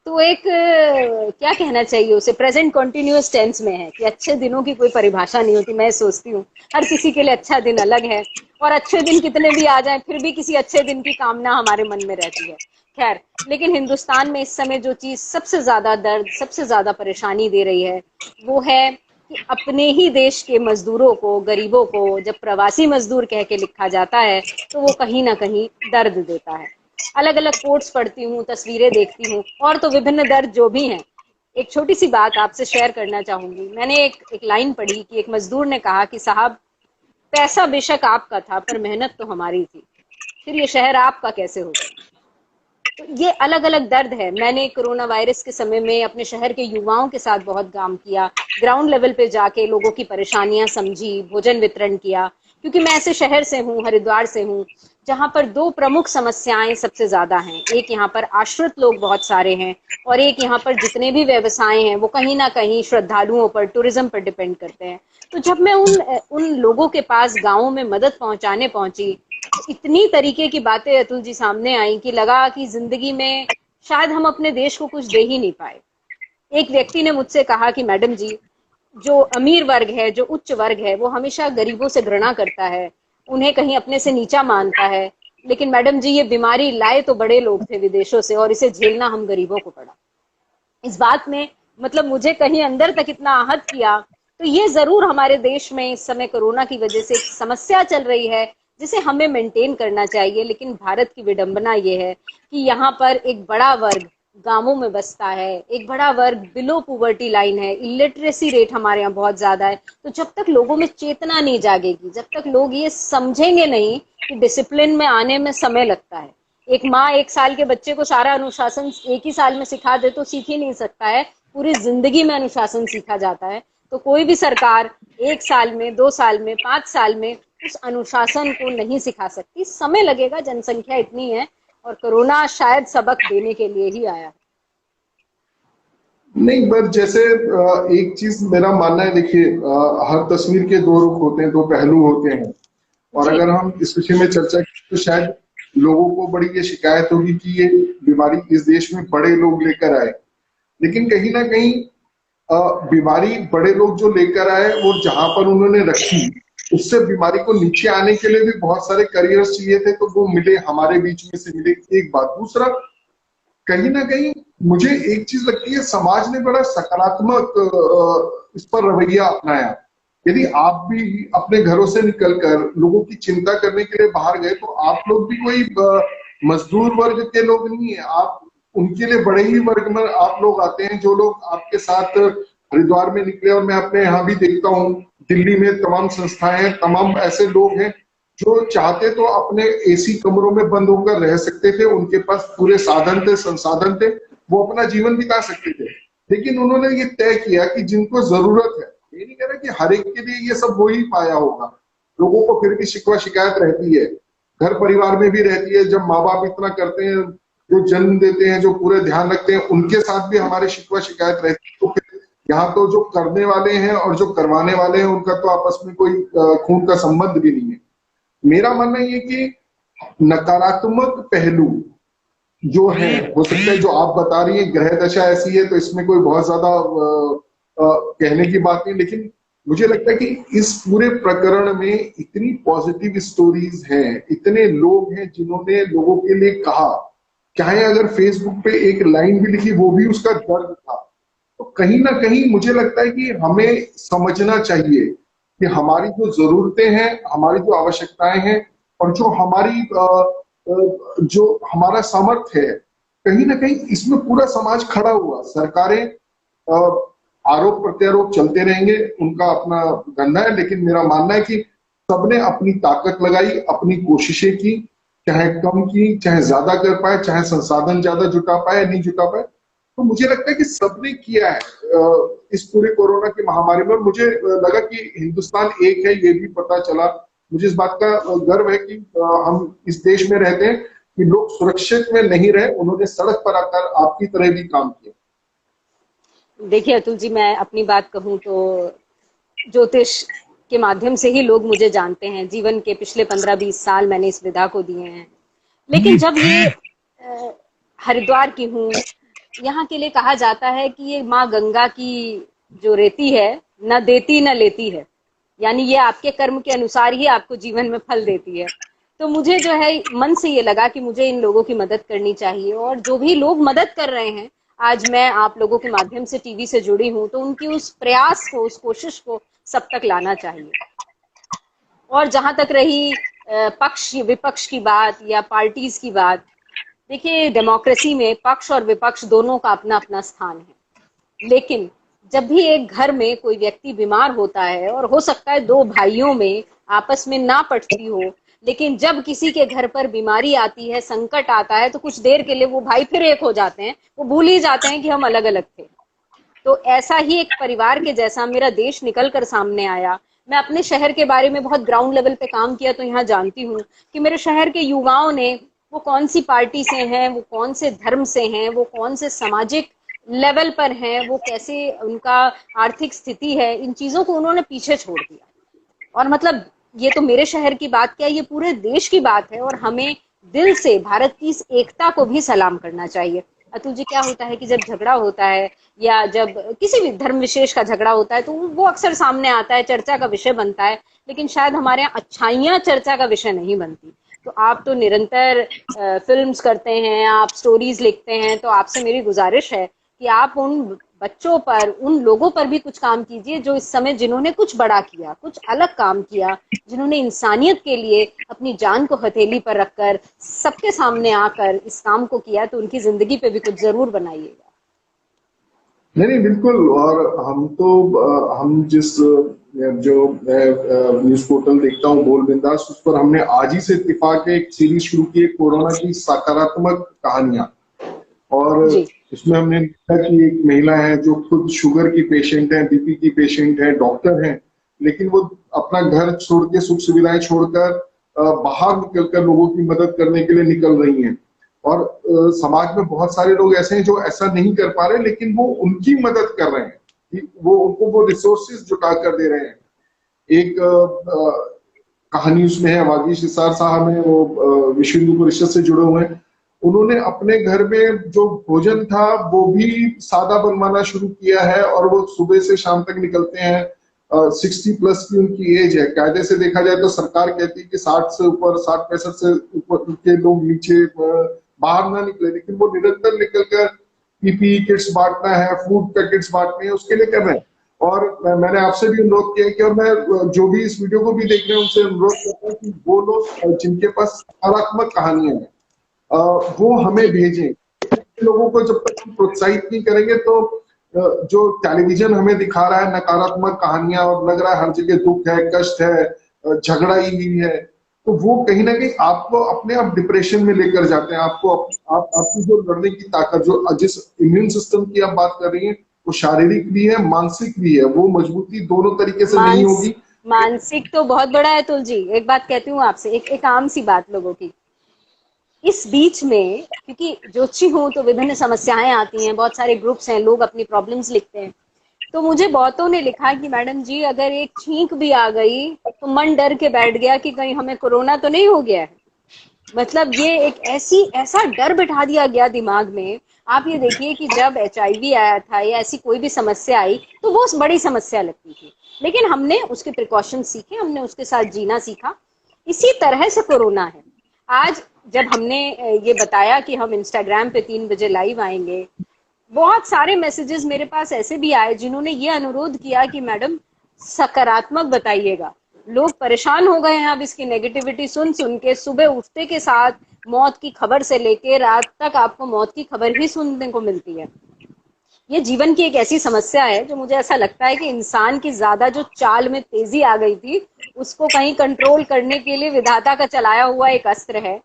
तो एक क्या कहना चाहिए उसे, प्रेजेंट कॉन्टिन्यूअस टेंस में है कि अच्छे दिनों की कोई परिभाषा नहीं होती। मैं सोचती हूँ हर किसी के लिए अच्छा दिन अलग है, और अच्छे दिन कितने भी आ जाएं फिर भी किसी अच्छे दिन की कामना हमारे मन में रहती है। खैर, लेकिन हिंदुस्तान में इस समय जो चीज सबसे ज्यादा दर्द, सबसे ज्यादा परेशानी दे रही है, वो है कि अपने ही देश के मजदूरों को, गरीबों को जब प्रवासी मजदूर कह के लिखा जाता है, तो वो कहीं ना कहीं दर्द देता है। अलग अलग कोट्स पढ़ती हूँ, तस्वीरें देखती हूँ, और तो विभिन्न दर्द जो भी हैं। एक छोटी सी बात आपसे शेयर करना चाहूंगी। मैंने एक लाइन पढ़ी कि एक मजदूर ने कहा कि साहब, पैसा बेशक आपका था पर मेहनत तो हमारी थी, फिर ये शहर आपका कैसे हो सकता। तो ये अलग अलग दर्द है। मैंने कोरोना वायरस के समय में अपने शहर के युवाओं के साथ बहुत काम किया, ग्राउंड लेवल पे जाके लोगों की परेशानियां समझी, भोजन वितरण किया, क्योंकि मैं ऐसे शहर से हूँ, हरिद्वार से हूँ, जहां पर दो प्रमुख समस्याएं सबसे ज्यादा हैं। एक यहाँ पर आश्रित लोग बहुत सारे हैं, और एक यहाँ पर जितने भी व्यवसाय हैं वो कहीं ना कहीं श्रद्धालुओं पर, टूरिज्म पर डिपेंड करते हैं। तो जब मैं उन लोगों के पास गाँव में मदद पहुंचाने पहुंची, इतनी तरीके की बातें अतुल जी सामने आई कि लगा कि जिंदगी में शायद हम अपने देश को कुछ दे ही नहीं पाए। एक व्यक्ति ने मुझसे कहा कि मैडम जी, जो अमीर वर्ग है, जो उच्च वर्ग है, वो हमेशा गरीबों से घृणा करता है, उन्हें कहीं अपने से नीचा मानता है, लेकिन मैडम जी ये बीमारी लाए तो बड़े लोग थे विदेशों से, और इसे झेलना हम गरीबों को पड़ा। इस बात ने मतलब मुझे कहीं अंदर तक इतना आहत किया तो ये जरूर हमारे देश में इस समय कोरोना की वजह से एक समस्या चल रही है जिसे हमें मेंटेन करना चाहिए। लेकिन भारत की विडंबना ये है कि यहाँ पर एक बड़ा वर्ग गांवों में बसता है, एक बड़ा वर्ग बिलो पुवर्टी लाइन है, इलिटरेसी रेट हमारे यहाँ बहुत ज्यादा है। तो जब तक लोगों में चेतना नहीं जागेगी, जब तक लोग ये समझेंगे नहीं कि डिसिप्लिन में आने में समय लगता है। एक माँ 1 साल के बच्चे को सारा अनुशासन एक ही साल में सिखा दे तो सीख ही नहीं सकता है, पूरी जिंदगी में अनुशासन सीखा जाता है। तो कोई भी सरकार 1 साल में, 2 साल में, 5 साल में उस अनुशासन को नहीं सिखा सकती। समय लगेगा, जनसंख्या इतनी है, और कोरोना शायद सबक देने के लिए ही आया। नहीं, पर जैसे एक चीज मेरा मानना है, देखिए हर तस्वीर के दो रुख होते हैं, दो पहलू होते हैं। और जी अगर हम इस विषय में चर्चा करें तो शायद लोगों को बड़ी ये शिकायत होगी कि ये बीमारी इस देश में बड़े लोग लेकर आए। लेकिन कहीं ना कहीं बीमारी बड़े लोग जो लेकर आए वो जहां पर उन्होंने रखी, उससे बीमारी को नीचे आने के लिए भी बहुत सारे करियर्स चाहिए थे, तो वो मिले, हमारे बीच में से मिले। एक बात। दूसरा, कहीं ना कहीं मुझे एक चीज लगती है, समाज ने बड़ा सकारात्मक इस पर रवैया अपनाया। यदि आप भी अपने घरों से निकलकर लोगों की चिंता करने के लिए बाहर गए, तो आप लोग भी कोई मजदूर वर्ग के लोग नहीं है, आप उनके लिए बड़े ही वर्ग में आप लोग आते हैं। जो लोग आपके साथ हरिद्वार में निकले, और मैं अपने यहाँ भी देखता हूँ, दिल्ली में तमाम संस्थाएं हैं, तमाम ऐसे लोग हैं जो चाहते तो अपने एसी कमरों में बंद होकर रह सकते थे, उनके पास पूरे साधन थे, संसाधन थे, वो अपना जीवन बिता सकते थे। लेकिन उन्होंने ये तय किया कि जिनको जरूरत है, ये नहीं कह रहा कि हर एक के लिए ये सब वो ही पाया होगा, लोगों को फिर भी शिकवा शिकायत रहती है, घर परिवार में भी रहती है। जब माँ बाप इतना करते हैं, जो जन्म देते हैं, जो पूरे ध्यान रखते हैं, उनके साथ भी हमारे शिकवा शिकायत रहती है। तो फिर यहाँ तो जो करने वाले हैं और जो करवाने वाले हैं, उनका तो आपस में कोई खून का संबंध भी नहीं है। मेरा मानना ये कि नकारात्मक पहलू जो है, हो सकता है जो आप बता रही है ग्रह दशा ऐसी है, तो इसमें कोई बहुत ज्यादा कहने की बात नहीं। लेकिन मुझे लगता है कि इस पूरे प्रकरण में इतनी पॉजिटिव स्टोरीज हैं, इतने लोग हैं जिन्होंने लोगों के लिए कहा, चाहे अगर फेसबुक पे एक लाइन भी लिखी, वो भी उसका दर्द था। तो कहीं ना कहीं मुझे लगता है कि हमें समझना चाहिए कि हमारी जो जरूरतें हैं, हमारी जो आवश्यकताएं हैं, और जो हमारी जो हमारा सामर्थ्य है, कहीं ना कहीं इसमें पूरा समाज खड़ा हुआ। सरकारें आरोप प्रत्यारोप चलते रहेंगे, उनका अपना धंधा है, लेकिन मेरा मानना है कि सबने अपनी ताकत लगाई, अपनी कोशिशें की, चाहे कम की, चाहे ज्यादा कर पाए, चाहे संसाधन ज्यादा जुटा पाए, नहीं जुटा पाए। तो मुझे लगता है कि सबने किया है इस पूरे कोरोना की महामारी में। मुझे लगा कि हिंदुस्तान एक है, ये भी पता चला। मुझे इस बात का गर्व है कि हम इस देश में रहते हैं कि लोग सुरक्षित में नहीं रहे, उन्होंने सड़क पर आकर आपकी तरह भी काम किया। देखिए अतुल जी, मैं अपनी बात कहूँ तो ज्योतिष के माध्यम से ही लोग मुझे जानते हैं। जीवन के पिछले 15-20 साल मैंने इस विधा को दिए हैं। लेकिन जब ये हरिद्वार की हूँ, यहाँ के लिए कहा जाता है कि ये माँ गंगा की जो रेती है, न देती न लेती है, यानी ये आपके कर्म के अनुसार ही आपको जीवन में फल देती है। तो मुझे जो है मन से ये लगा कि मुझे इन लोगों की मदद करनी चाहिए, और जो भी लोग मदद कर रहे हैं, आज मैं आप लोगों के माध्यम से टीवी से जुड़ी हूँ, तो उनकी उस प्रयास को, उस कोशिश को सब तक लाना चाहिए। और जहां तक रही पक्ष विपक्ष की बात या पार्टीज की बात, देखिए डेमोक्रेसी में पक्ष और विपक्ष दोनों का अपना अपना स्थान है। लेकिन जब भी एक घर में कोई व्यक्ति बीमार होता है, और हो सकता है दो भाइयों में आपस में ना पटती हो, लेकिन जब किसी के घर पर बीमारी आती है, संकट आता है, तो कुछ देर के लिए वो भाई फिर एक हो जाते हैं, वो भूल ही जाते हैं कि हम अलग अलग थे। तो ऐसा ही एक परिवार के जैसा मेरा देश निकल कर सामने आया। मैं अपने शहर के बारे में बहुत ग्राउंड लेवल पे काम किया, तो यहाँ जानती हूँ कि मेरे शहर के युवाओं ने, वो कौन सी पार्टी से हैं, वो कौन से धर्म से हैं, वो कौन से सामाजिक लेवल पर हैं, वो कैसे उनका आर्थिक स्थिति है, इन चीजों को उन्होंने पीछे छोड़ दिया। और मतलब ये तो मेरे शहर की बात क्या, ये पूरे देश की बात है, और हमें दिल से भारत की इस एकता को भी सलाम करना चाहिए। अतुल जी, क्या होता है कि जब झगड़ा होता है, या जब किसी भी धर्म विशेष का झगड़ा होता है, तो वो अक्सर सामने आता है, चर्चा का विषय बनता है। लेकिन शायद हमारे यहाँ अच्छाइयाँ चर्चा का विषय नहीं बनती। तो आप तो निरंतर फिल्म्स करते हैं, आप स्टोरीज लिखते हैं, तो आपसे मेरी गुजारिश है कि आप उन बच्चों पर, उन लोगों पर भी कुछ काम कीजिए जो इस समय जिन्होंने कुछ बड़ा किया, कुछ अलग काम किया, जिन्होंने इंसानियत के लिए अपनी जान को हथेली पर रखकर सबके सामने आकर इस काम को किया, तो उनकी जिंदगी पे भी कुछ जरूर बनाइएगा। नहीं नहीं बिल्कुल। और हम तो हम जिस जो न्यूज पोर्टल देखता हूँ बोल बिंदास, उस पर हमने आज ही से इत्तेफाक एक सीरीज शुरू की है, कोरोना की सकारात्मक कहानियां। और जी। इसमें हमने देखा कि एक महिला है जो खुद शुगर की पेशेंट है, बीपी की पेशेंट है, डॉक्टर है, लेकिन वो अपना घर छोड़ के, सुख सुविधाएं छोड़कर बाहर निकलकर लोगों की मदद करने के लिए निकल रही हैं। और समाज में बहुत सारे लोग ऐसे हैं जो ऐसा नहीं कर पा रहे, लेकिन वो उनकी मदद कर रहे हैं कि वो उनको वो रिसोर्सेज जुटा कर दे रहे हैं। एक कहानी उसमें है, वागीश निसार साहब हैं, वो विश्व हिंदू परिषद से जुड़े हुए हैं। उन्होंने अपने घर में जो भोजन था वो भी सादा बनवाना शुरू किया है, और वो सुबह से शाम तक निकलते हैं। 60+ की उनकी एज है। कायदे से देखा जाए तो सरकार कहती है कि 60 से ऊपर, 60-65 से ऊपर के लोग नीचे बाहर ना निकले, लेकिन वो निरंतर निकल कर पीपीई किट्स बांटना है, फूड पैकेट्स बांटने हैं, उसके लिए कर रहे हैं। और मैंने आपसे भी अनुरोध किया कि, और मैं जो भी इस वीडियो को भी देख रहे हैं उनसे अनुरोध करता हूँ कि वो लोग जिनके पास सकारात्मक कहानियां हैं वो हमें भेजें। लोगों को जब तक हम प्रोत्साहित नहीं करेंगे तो जो टेलीविजन हमें दिखा रहा है नकारात्मक कहानियां, और लग रहा है हर जगह दुख है, कष्ट है, झगड़ा ही हुई है, तो वो कहीं ना कहीं आपको अपने आप डिप्रेशन में लेकर जाते हैं। आपको आपकी जो लड़ने की ताकत, जो जिस इम्यून सिस्टम की आप बात कर रही हैं, वो शारीरिक भी है, मानसिक भी है, वो मजबूती दोनों तरीके से नहीं होगी। मानसिक तो बहुत बड़ा है तुल जी। एक बात कहती हूँ आपसे, एक आम सी बात लोगों की, इस बीच में, क्योंकि ज्योतिषी हूं तो विभिन्न समस्याएं आती हैं, बहुत सारे ग्रुप्स हैं, लोग अपनी प्रॉब्लम्स लिखते हैं, तो मुझे बहुतों ने लिखा कि मैडम जी अगर एक छींक भी आ गई तो मन डर के बैठ गया कि कहीं हमें कोरोना तो नहीं हो गया है। मतलब ये एक ऐसा डर बिठा दिया गया दिमाग में। आप ये देखिए कि जब HIV आया था या ऐसी कोई भी समस्या आई तो वो बड़ी समस्या लगती थी, लेकिन हमने उसके प्रिकॉशन सीखे, हमने उसके साथ जीना सीखा। इसी तरह से कोरोना है। आज जब हमने ये बताया कि हम इंस्टाग्राम पे 3 बजे लाइव आएंगे, बहुत सारे मैसेजेस मेरे पास ऐसे भी आए जिन्होंने ये अनुरोध किया कि मैडम सकारात्मक बताइएगा। लोग परेशान हो गए हैं अब इसकी नेगेटिविटी सुन सुन के। सुबह उठते के साथ मौत की खबर से लेके रात तक आपको मौत की खबर ही सुनने को मिलती है। ये जीवन की एक ऐसी समस्या है जो मुझे ऐसा लगता है कि इंसान की ज्यादा जो चाल में तेजी आ गई थी, उसको कहीं कंट्रोल करने के लिए विधाता का चलाया हुआ एक अस्त्र है।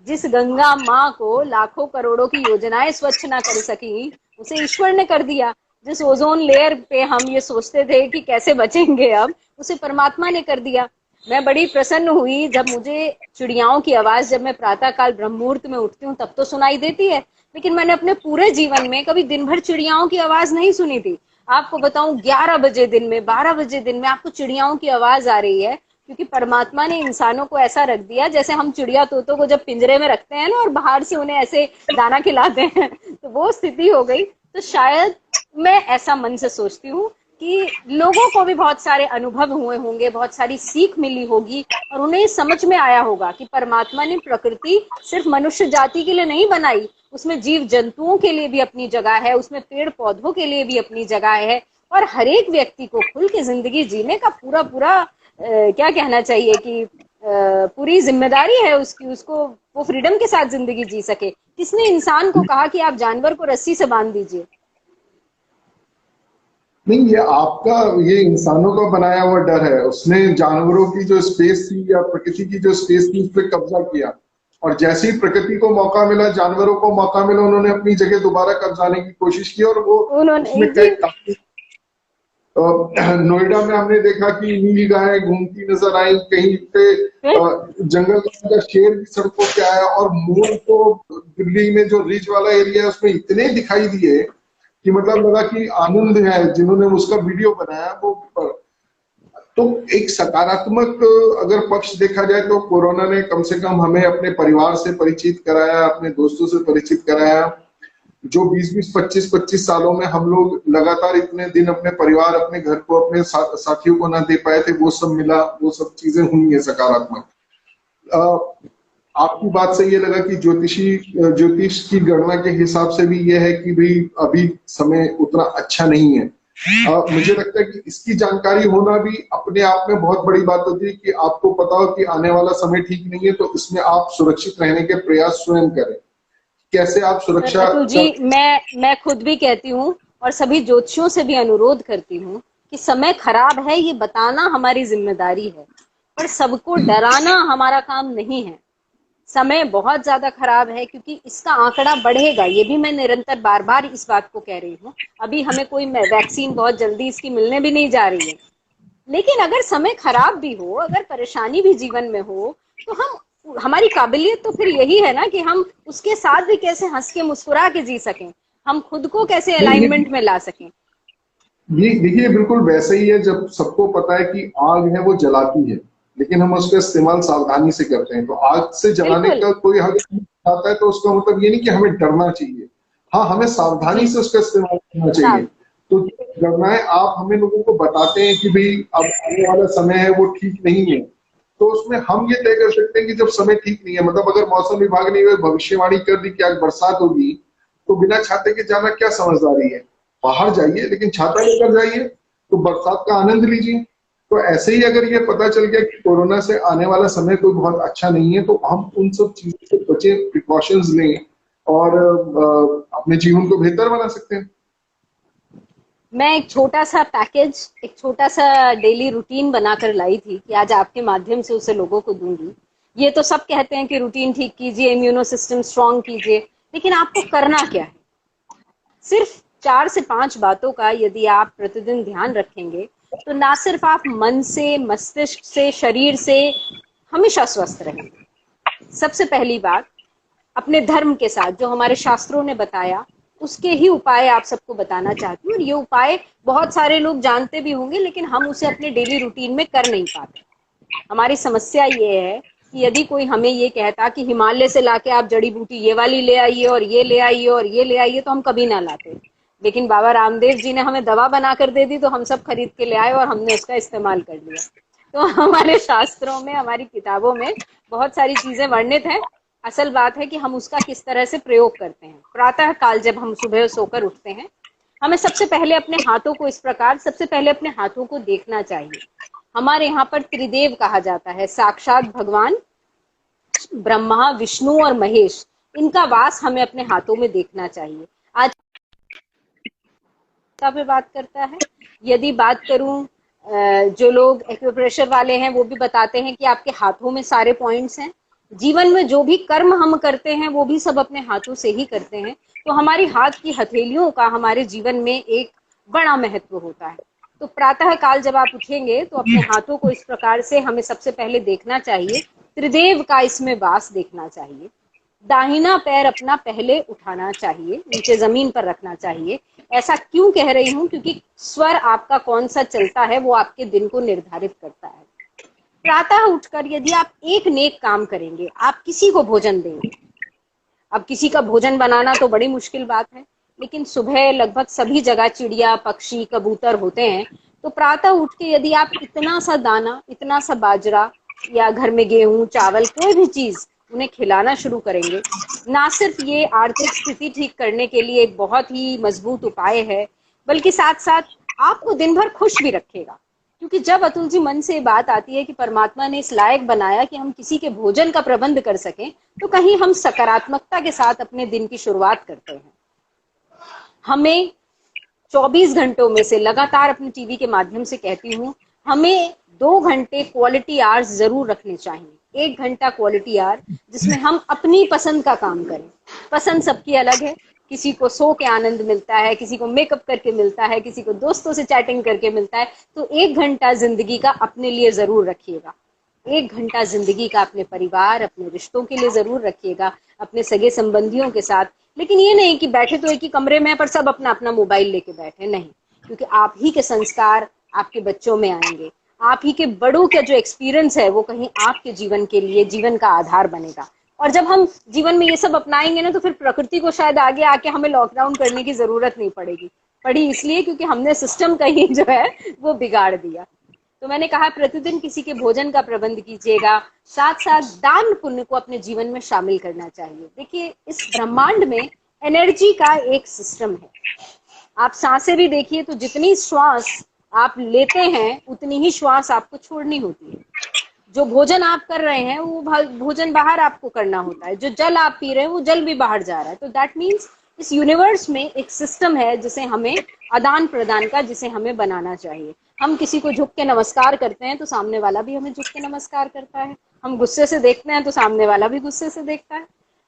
जिस गंगा माँ को लाखों करोड़ों की योजनाएं स्वच्छ ना कर सकी, उसे ईश्वर ने कर दिया। जिस ओजोन लेयर पे हम ये सोचते थे कि कैसे बचेंगे अब, उसे परमात्मा ने कर दिया। मैं बड़ी प्रसन्न हुई जब मुझे चिड़ियाओं की आवाज, जब मैं प्रातः काल ब्रह्म मुहूर्त में उठती हूँ तब तो सुनाई देती है, लेकिन मैंने अपने पूरे जीवन में कभी दिन भर चिड़ियाओं की आवाज नहीं सुनी थी। आपको बताऊं, 11 बजे दिन में, 12 बजे दिन में आपको चिड़ियाओं की आवाज आ रही है, क्योंकि परमात्मा ने इंसानों को ऐसा रख दिया, जैसे हम चिड़िया तोतों को जब पिंजरे में रखते हैं ना और बाहर से उन्हें ऐसे दाना खिलाते हैं, तो वो स्थिति हो गई। तो शायद मैं ऐसा मन से सोचती हूँ कि लोगों को भी बहुत सारे अनुभव हुए होंगे, बहुत सारी सीख मिली होगी, और उन्हें समझ में आया होगा कि परमात्मा ने प्रकृति सिर्फ मनुष्य जाति के लिए नहीं बनाई, उसमें जीव जंतुओं के लिए भी अपनी जगह है, उसमें पेड़ पौधों के लिए भी अपनी जगह है। और हर एक व्यक्ति को खुल के जिंदगी जीने का पूरा पूरा क्या कहना चाहिए कि पूरी जिम्मेदारी है उसकी, उसको वो फ्रीडम के साथ जिंदगी जी सके। किसने इंसान को कहा कि आप जानवर को रस्सी से बांध दीजिए? नहीं, ये आपका, ये इंसानों का बनाया हुआ डर है। उसने जानवरों की जो स्पेस थी या प्रकृति की जो स्पेस थी उस पर कब्जा किया, और जैसे ही प्रकृति को मौका मिला, जानवरों को मौका मिला, उन्होंने अपनी जगह दोबारा कब्जाने की कोशिश की। और वो उन्होंने उसमें जी। कई नोएडा में हमने देखा कि नीली गायें घूमती नजर आई, कहीं पे जंगल का शेर भी सड़कों पे आया, और मोर तो दिल्ली में जो रिज वाला एरिया है उसमें इतने दिखाई दिए कि मतलब लगा कि आनंद है। जिन्होंने उसका वीडियो बनाया वो, तो एक सकारात्मक अगर पक्ष देखा जाए तो कोरोना ने कम से कम हमें अपने परिवार से परिचित कराया, अपने दोस्तों से परिचित कराया। जो 20-20, 25-25 सालों में हम लोग लगातार इतने दिन अपने परिवार, अपने घर को, अपने साथियों को ना दे पाए थे, वो सब मिला, वो सब चीजें हुई है सकारात्मक। आपकी बात से ये लगा कि ज्योतिष की गणना के हिसाब से भी ये है कि भाई अभी समय उतना अच्छा नहीं है। मुझे लगता है कि इसकी जानकारी होना भी अपने आप में बहुत बड़ी बात होती है कि आपको पता हो कि आने वाला समय ठीक नहीं है, तो इसमें आप सुरक्षित रहने के प्रयास स्वयं करें। कैसे आप सर सुरक्षा अतुल जी, कर। मैं खुद भी कहती हूँ और सभी ज्योतिषियों से भी अनुरोध करती हूँ कि समय खराब है ये बताना हमारी जिम्मेदारी है, पर सबको डराना हमारा काम नहीं है। समय बहुत ज्यादा खराब है क्योंकि इसका आंकड़ा बढ़ेगा, ये भी मैं निरंतर बार बार इस बात को कह रही हूँ। अभी हमें कोई वैक्सीन बहुत जल्दी इसकी मिलने भी नहीं जा रही है, लेकिन अगर समय खराब भी हो, अगर परेशानी भी जीवन में हो, तो हम हमारी काबिलियत तो फिर यही है ना कि हम उसके साथ भी कैसे हंस के मुस्कुरा के जी सकें, हम खुद को कैसे नहीं, अलाइनमेंट में ला सकें। ये देखिए बिल्कुल वैसे ही है, जब सबको पता है कि आग है वो जलाती है, लेकिन हम उसका इस्तेमाल सावधानी से करते हैं। तो आग से जलाने बिल्कुल। का कोई हक आता है तो उसका मतलब ये नहीं कि हमें डरना चाहिए। हाँ, हमें सावधानी जी। से उसका इस्तेमाल करना चाहिए। साहब। तो घटनाएं आप हमें लोगों को बताते हैं कि भाई अब आने वाला समय है वो ठीक नहीं है, तो उसमें हम ये तय कर सकते हैं कि जब समय ठीक नहीं है, मतलब अगर मौसम विभाग ने भविष्यवाणी कर दी कि आज बरसात होगी, तो बिना छाते के जाना क्या समझदारी है। बाहर जाइए लेकिन छाता लेकर जाइए, तो बरसात का आनंद लीजिए। तो ऐसे ही अगर ये पता चल गया कि कोरोना से आने वाला समय कोई बहुत अच्छा नहीं है, तो हम उन सब चीजों से बचे, प्रिकॉशंस लें और अपने जीवन को बेहतर बना सकते हैं। मैं एक छोटा सा पैकेज, एक छोटा सा डेली रूटीन बनाकर लाई थी कि आज आपके माध्यम से उसे लोगों को दूंगी। ये तो सब कहते हैं कि रूटीन ठीक कीजिए, इम्यूनो सिस्टम स्ट्रांग कीजिए, लेकिन आपको करना क्या है? सिर्फ 4 से 5 बातों का यदि आप प्रतिदिन ध्यान रखेंगे, तो ना सिर्फ आप मन से, मस्तिष्क से, शरीर से हमेशा स्वस्थ रहेंगे। सबसे पहली बात, अपने धर्म के साथ जो हमारे शास्त्रों ने बताया, उसके ही उपाय आप सबको बताना चाहती हूँ। और ये उपाय बहुत सारे लोग जानते भी होंगे, लेकिन हम उसे अपने डेली रूटीन में कर नहीं पाते। हमारी समस्या ये है कि यदि कोई हमें ये कहता कि हिमालय से लाके आप जड़ी बूटी ये वाली ले आइए और ये ले आइए और ये ले आइए, तो हम कभी ना लाते। लेकिन बाबा रामदेव जी ने हमें दवा बना कर दे दी, तो हम सब खरीद के ले आए और हमने उसका इस्तेमाल कर लिया। तो हमारे शास्त्रों में, हमारी किताबों में बहुत सारी चीजें वर्णित हैं। असल बात है कि हम उसका किस तरह से प्रयोग करते हैं। प्रातः काल जब हम सुबह सोकर उठते हैं, हमें सबसे पहले अपने हाथों को इस प्रकार, सबसे पहले अपने हाथों को देखना चाहिए। हमारे यहाँ पर त्रिदेव कहा जाता है, साक्षात भगवान ब्रह्मा, विष्णु और महेश, इनका वास हमें अपने हाथों में देखना चाहिए। आज पे बात करता है, यदि बात करूं, जो लोग एक्यूप्रेशर वाले हैं वो भी बताते हैं कि आपके हाथों में सारे पॉइंट्स हैं। जीवन में जो भी कर्म हम करते हैं वो भी सब अपने हाथों से ही करते हैं। तो हमारी हाथ की हथेलियों का हमारे जीवन में एक बड़ा महत्व होता है। तो प्रातः काल जब आप उठेंगे तो अपने हाथों को इस प्रकार से हमें सबसे पहले देखना चाहिए, त्रिदेव का इसमें वास देखना चाहिए। दाहिना पैर अपना पहले उठाना चाहिए, नीचे जमीन पर रखना चाहिए। ऐसा क्यों कह रही हूं? क्योंकि स्वर आपका कौन सा चलता है वो आपके दिन को निर्धारित करता है। प्रातः उठकर यदि आप एक नेक काम करेंगे, आप किसी को भोजन देंगे। अब किसी का भोजन बनाना तो बड़ी मुश्किल बात है, लेकिन सुबह लगभग सभी जगह चिड़िया, पक्षी, कबूतर होते हैं। तो प्रातः उठ के यदि आप इतना सा दाना, इतना सा बाजरा या घर में गेहूं, चावल, कोई भी चीज उन्हें खिलाना शुरू करेंगे, ना सिर्फ ये आर्थिक स्थिति ठीक करने के लिए एक बहुत ही मजबूत उपाय है, बल्कि साथ साथ आपको दिन भर खुश भी रखेगा। क्योंकि जब अतुल जी मन से बात आती है कि परमात्मा ने इस लायक बनाया कि हम किसी के भोजन का प्रबंध कर सकें, तो कहीं हम सकारात्मकता के साथ अपने दिन की शुरुआत करते हैं। हमें 24 घंटों में से लगातार अपने टीवी के माध्यम से कहती हूँ, हमें 2 घंटे क्वालिटी आवर्स जरूर रखने चाहिए। 1 घंटा क्वालिटी आवर जिसमें हम अपनी पसंद का काम करें। पसंद सबकी अलग है, किसी को सो के आनंद मिलता है, किसी को मेकअप करके मिलता है, किसी को दोस्तों से चैटिंग करके मिलता है। तो 1 घंटा जिंदगी का अपने लिए जरूर रखिएगा। 1 घंटा जिंदगी का अपने परिवार, अपने रिश्तों के लिए जरूर रखिएगा, अपने सगे संबंधियों के साथ। लेकिन ये नहीं कि बैठे तो एक ही कमरे में पर सब अपना अपना मोबाइल लेके बैठे, नहीं। क्योंकि आप ही के संस्कार आपके बच्चों में आएंगे, आप ही के बड़ों का जो एक्सपीरियंस है वो कहीं आपके जीवन के लिए जीवन का आधार बनेगा। और जब हम जीवन में ये सब अपनाएंगे ना, तो फिर प्रकृति को शायद आगे आके हमें लॉकडाउन करने की जरूरत नहीं पड़ेगी। पड़ी इसलिए क्योंकि हमने सिस्टम कहीं जो है वो बिगाड़ दिया। तो मैंने कहा प्रतिदिन किसी के भोजन का प्रबंध कीजिएगा, साथ साथ दान पुण्य को अपने जीवन में शामिल करना चाहिए। देखिए, इस ब्रह्मांड में एनर्जी का एक सिस्टम है। आप सांसें भी देखिए तो जितनी श्वास आप लेते हैं उतनी ही श्वास आपको छोड़नी होती है। जो भोजन आप कर रहे हैं वो भोजन बाहर आपको करना होता है, जो जल आप पी रहे हैं वो जल भी बाहर जा रहा है। तो दैट मीन्स इस यूनिवर्स में एक सिस्टम है जिसे हमें आदान प्रदान का, जिसे हमें बनाना चाहिए। हम किसी को झुक के नमस्कार करते हैं तो सामने वाला भी हमें झुक के नमस्कार करता है। हम गुस्से से देखते हैं तो सामने वाला भी गुस्से से देखता है।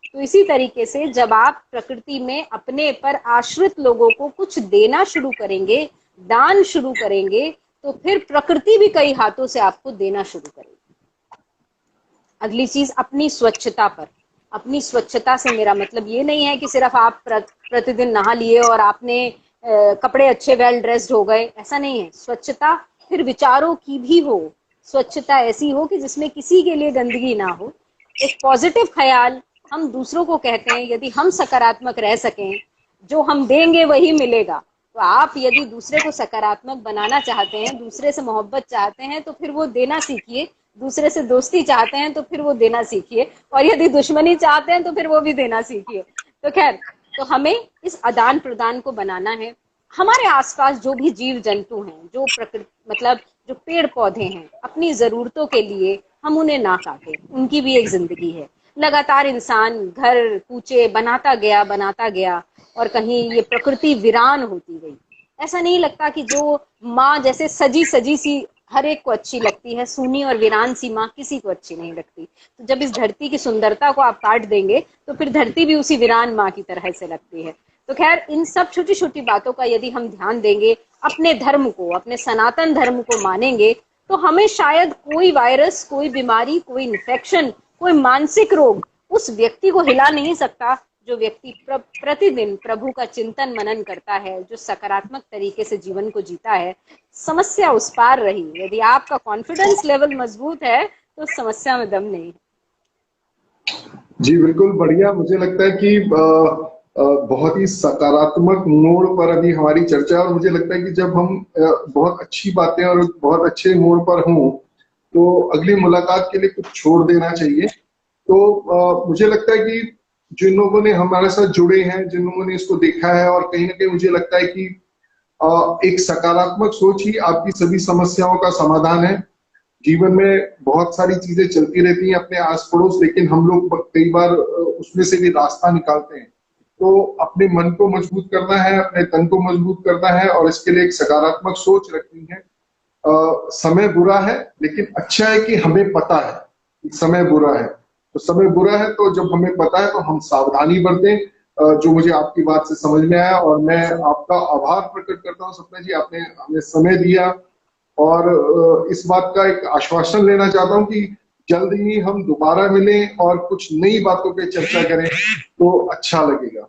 तो इसी तरीके से जब आप प्रकृति में अपने पर आश्रित लोगों को कुछ देना शुरू करेंगे, दान शुरू करेंगे, तो फिर प्रकृति भी कई हाथों से आपको देना शुरू करेगी। अगली चीज, अपनी स्वच्छता पर। अपनी स्वच्छता से मेरा मतलब ये नहीं है कि सिर्फ आप प्रतिदिन नहा लिए और आपने कपड़े अच्छे वेल ड्रेस्ड हो गए, ऐसा नहीं है। स्वच्छता फिर विचारों की भी हो। स्वच्छता ऐसी हो कि जिसमें किसी के लिए गंदगी ना हो। एक पॉजिटिव ख्याल, हम दूसरों को कहते हैं यदि हम सकारात्मक रह सकें, जो हम देंगे वही मिलेगा। तो आप यदि दूसरे को सकारात्मक बनाना चाहते हैं, दूसरे से मोहब्बत चाहते हैं, तो फिर वो देना सीखिए। दूसरे से दोस्ती चाहते हैं तो फिर वो देना सीखिए, और यदि दुश्मनी चाहते हैं तो फिर वो भी देना सीखिए। तो खैर, तो हमें इस आदान प्रदान को बनाना है। हमारे आसपास जो भी जीव जंतु हैं, जो प्रकृति मतलब जो पेड़ पौधे हैं, अपनी जरूरतों के लिए हम उन्हें ना काटें। उनकी भी एक जिंदगी है। लगातार इंसान घर कूचे बनाता गया और कहीं ये प्रकृति वीरान होती गई। ऐसा नहीं लगता कि जो माँ जैसे सजी सजी सी हर एक को अच्छी लगती है, सूनी और वीरान सी माँ किसी को अच्छी नहीं लगती। तो जब इस धरती की सुंदरता को आप काट देंगे तो फिर धरती भी उसी वीरान माँ की तरह से लगती है। तो खैर, इन सब छोटी छोटी बातों का यदि हम ध्यान देंगे, अपने धर्म को, अपने सनातन धर्म को मानेंगे, तो हमें शायद कोई वायरस, कोई बीमारी, कोई इन्फेक्शन, कोई मानसिक रोग उस व्यक्ति को हिला नहीं सकता जो व्यक्ति प्रतिदिन प्रभु का चिंतन मनन करता है, जो सकारात्मक तरीके से जीवन को जीता है। समस्या उस पार रही। यदि आपका कॉन्फिडेंस लेवल मजबूत है तो समस्या में दम नहीं है। जी बिल्कुल बढ़िया। मुझे लगता है कि बहुत ही सकारात्मक मोड़ पर अभी हमारी चर्चा है, और मुझे लगता है कि जब हम बहुत अच्छी बातें और बहुत अच्छे मोड़ पर हों तो अगली मुलाकात के लिए कुछ छोड़ देना चाहिए। तो मुझे लगता है कि जिन लोगों ने हमारे साथ जुड़े हैं, जिन लोगों ने इसको देखा है, और कहीं ना कहीं मुझे लगता है कि एक सकारात्मक सोच ही आपकी सभी समस्याओं का समाधान है। जीवन में बहुत सारी चीजें चलती रहती हैं अपने आस पड़ोस, लेकिन हम लोग कई बार उसमें से भी रास्ता निकालते हैं। तो अपने मन को मजबूत करना है, अपने तन को मजबूत करना है, और इसके लिए एक सकारात्मक सोच रखनी है। समय बुरा है, लेकिन अच्छा है कि हमें पता है कि समय बुरा है। तो समय बुरा है, तो जब हमें पता है तो हम सावधानी बरतें, जो मुझे आपकी बात से समझ में आया। और मैं आपका आभार प्रकट करता हूँ सपना जी, आपने हमें समय दिया, और इस बात का एक आश्वासन लेना चाहता हूँ कि जल्द ही हम दोबारा मिलें और कुछ नई बातों पे चर्चा करें तो अच्छा लगेगा।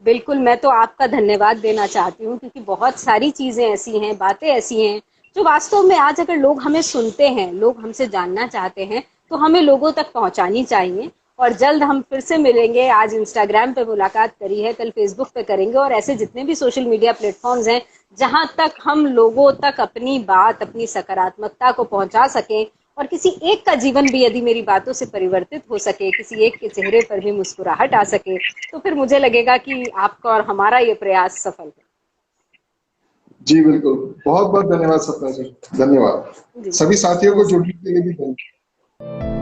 बिल्कुल, मैं तो आपका धन्यवाद देना चाहती हूँ, क्योंकि बहुत सारी चीजें ऐसी हैं, बातें ऐसी हैं जो वास्तव में आज अगर लोग हमें सुनते हैं, लोग हमसे जानना चाहते हैं, तो हमें लोगों तक पहुंचानी चाहिए। और जल्द हम फिर से मिलेंगे। आज इंस्टाग्राम पे मुलाकात करी है, कल फेसबुक पे करेंगे, और ऐसे जितने भी सोशल मीडिया प्लेटफॉर्म्स हैं जहां तक हम लोगों तक अपनी बात, अपनी सकारात्मकता को पहुंचा सकें, और किसी एक का जीवन भी यदि मेरी बातों से परिवर्तित हो सके, किसी एक के चेहरे पर भी मुस्कुराहट आ सके, तो फिर मुझे लगेगा कि आपका और हमारा ये प्रयास सफल है। जी बिल्कुल, बहुत बहुत धन्यवाद सपना जी, धन्यवाद। जी, सभी साथियों को नमस्कार। जुड़ने के लिए भी धन्यवाद।